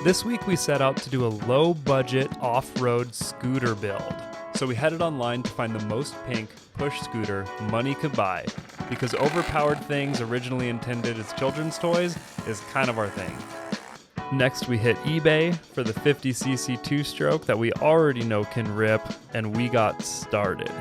This week we set out to do a low-budget off-road scooter build. So we headed online to find the most pink push scooter money could buy, because overpowered things originally intended as children's toys is kind of our thing. Next we hit eBay for the 50cc two-stroke that we already know can rip, and we got started.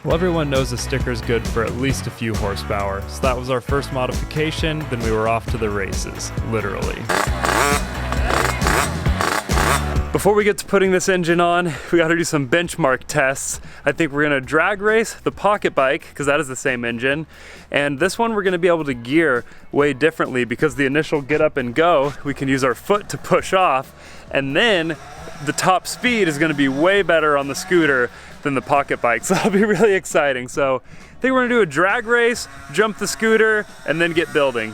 Well, everyone knows a sticker's good for at least a few horsepower, so that was our first modification, then we were off to the races, literally. Before we get to putting this engine on, we gotta do some benchmark tests. I think we're gonna drag race the pocket bike, because that is the same engine, and this one we're gonna be able to gear way differently because the initial get up and go, we can use our foot to push off, and then the top speed is gonna be way better on the scooter than the pocket bike, so that'll be really exciting. So I think we're gonna do a drag race, jump the scooter, and then get building.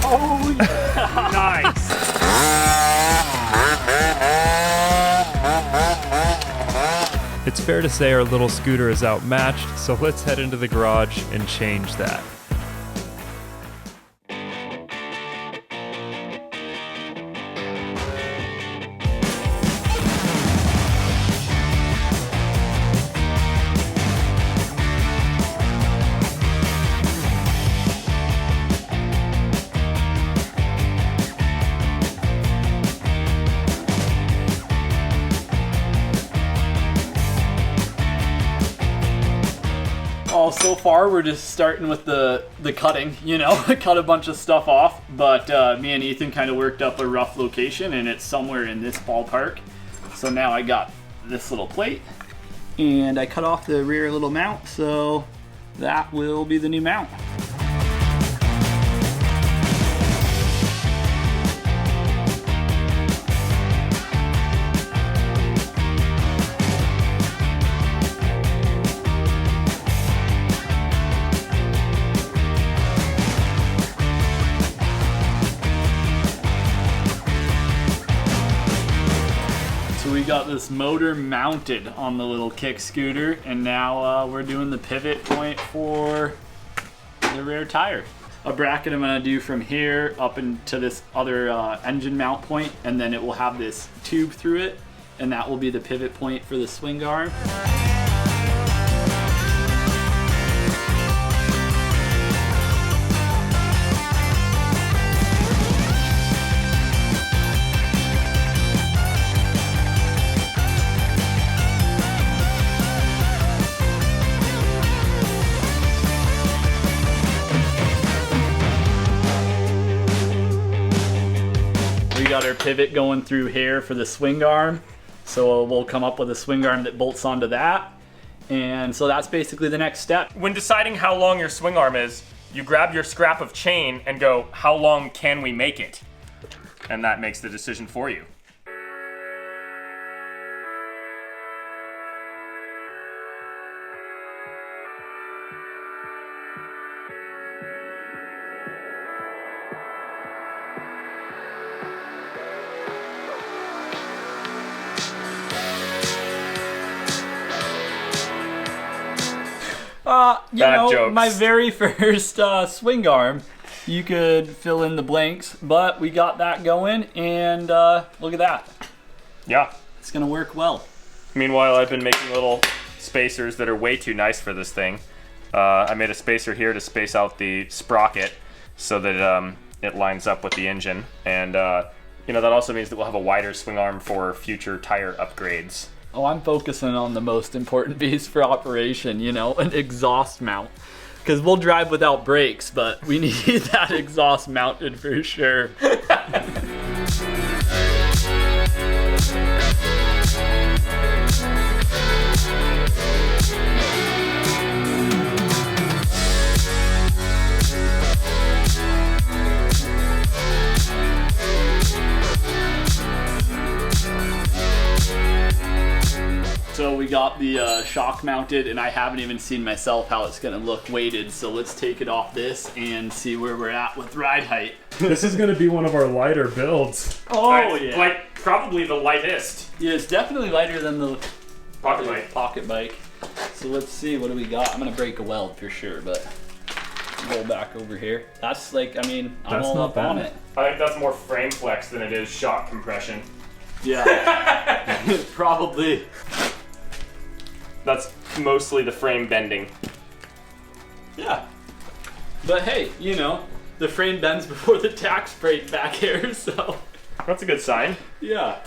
Oh yeah! Nice! It's fair to say our little scooter is outmatched, so let's head into the garage and change that. So far we're just starting with the cutting, you know, cut a bunch of stuff off, but me and Ethan kind of worked up a rough location and it's somewhere in this ballpark. So now I got this little plate and I cut off the rear little mount, so that will be the new mount. We got this motor mounted on the little kick scooter, and now we're doing the pivot point for the rear tire. A bracket I'm gonna do from here up into this other engine mount point, and then it will have this tube through it, and that will be the pivot point for the swing arm. Got our pivot going through here for the swing arm, so we'll come up with a swing arm that bolts onto that, and so that's basically the next step. When deciding how long your swing arm is, you grab your scrap of chain and go, how long can we make it? And that makes the decision for you. My very first swing arm, you could fill in the blanks, but we got that going, and look at that. Yeah. It's gonna work well. Meanwhile, I've been making little spacers that are way too nice for this thing. I made a spacer here to space out the sprocket so that it lines up with the engine, and that also means that we'll have a wider swing arm for future tire upgrades. Oh, I'm focusing on the most important piece for operation, an exhaust mount. Because we'll drive without brakes, but we need that exhaust mounted for sure. So we got the shock mounted, and I haven't even seen myself how it's gonna look weighted. So let's take it off this and see where we're at with ride height. This is gonna be one of our lighter builds. Oh yeah. Like probably the lightest. Yeah, it's definitely lighter than the Pocket bike. So let's see, what do we got? I'm gonna break a weld for sure, but roll back over here. That's like, I mean, I'm all up on it. I think that's more frame flex than it is shock compression. Yeah, probably. That's mostly the frame bending. Yeah. But hey, you know, the frame bends before the tax brake back here, so. That's a good sign. Yeah.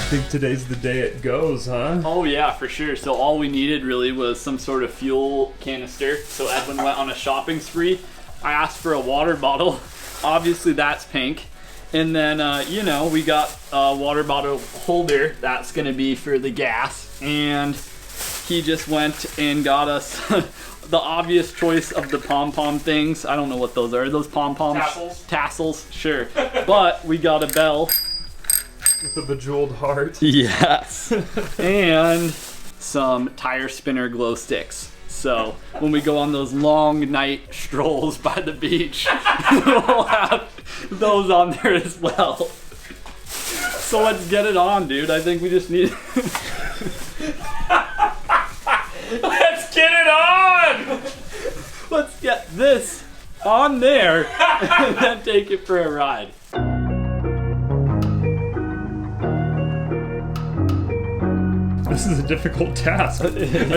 I think today's the day it goes, huh? Oh yeah, for sure. So all we needed really was some sort of fuel canister. So Edwin went on a shopping spree. I asked for a water bottle. Obviously that's pink. And then, you know, we got a water bottle holder. That's gonna be for the gas. And he just went and got us the obvious choice of the pom-pom things. I don't know what those are. Those pom-poms? Tassels? Tassels, sure. But we got a bell. With a bejeweled heart. Yes. And some tire spinner glow sticks. So when we go on those long night strolls by the beach, we'll have those on there as well. So let's get it on, dude. I think we just need... Let's get it on! Let's get this on there and then take it for a ride. This is a difficult task. I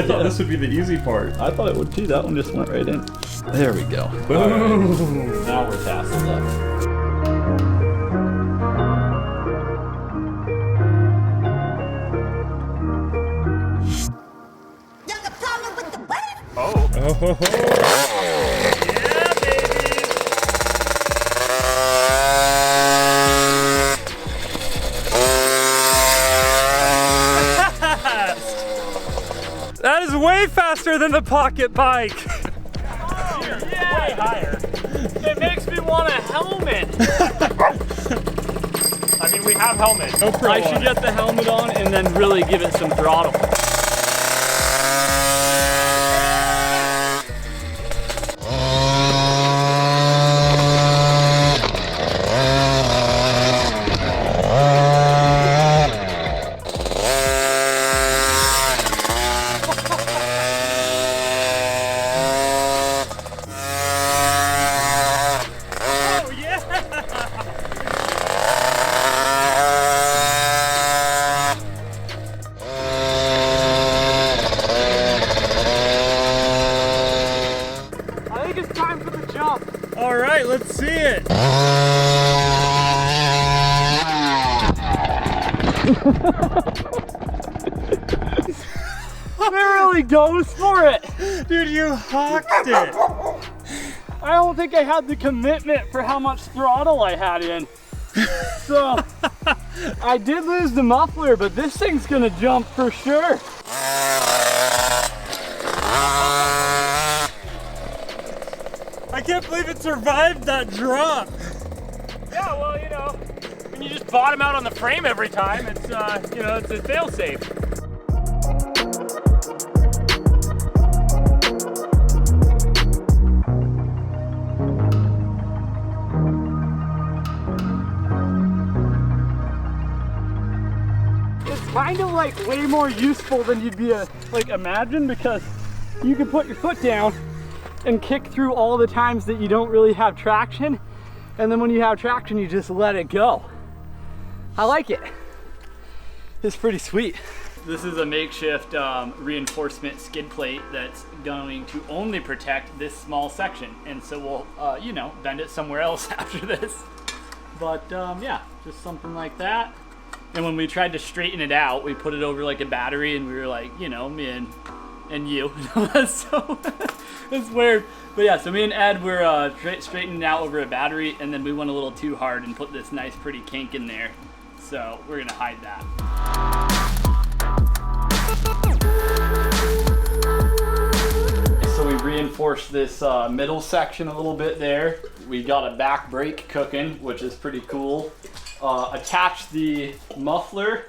thought this would be the easy part. I thought it would too. That one just went right in. There we go. Boom. Right. Now we're tasseled up. Got a problem with the what? Oh. Oh, ho, ho. Yeah, baby! That is way faster than the pocket bike. Yeah, way higher. It makes me want a helmet. I mean, we have helmets. I should get the helmet on and then really give it some throttle. All right, let's see it. It really goes for it. Dude, you hawked it. I don't think I had the commitment for how much throttle I had in. So, I did lose the muffler, but this thing's gonna jump for sure. I can't believe it survived that drop. Yeah, well, you know, when you just bottom out on the frame every time, it's, you know, it's a fail-safe. It's kind of like way more useful than you'd be like imagine, because you can put your foot down and kick through all the times that you don't really have traction, and then when you have traction you just let it go. I like it. It's pretty sweet. This is a makeshift reinforcement skid plate that's going to only protect this small section, and so we'll you know, bend it somewhere else after this. But yeah, just something like that. And when we tried to straighten it out, we put it over like a battery, and we were like, you know, me and you. So it's weird. But yeah, so me and Ed were straightening it out over a battery, and then we went a little too hard and put this nice pretty kink in there. So we're gonna hide that. So we reinforced this middle section a little bit there. We got a back brake cooking, which is pretty cool. Attached the muffler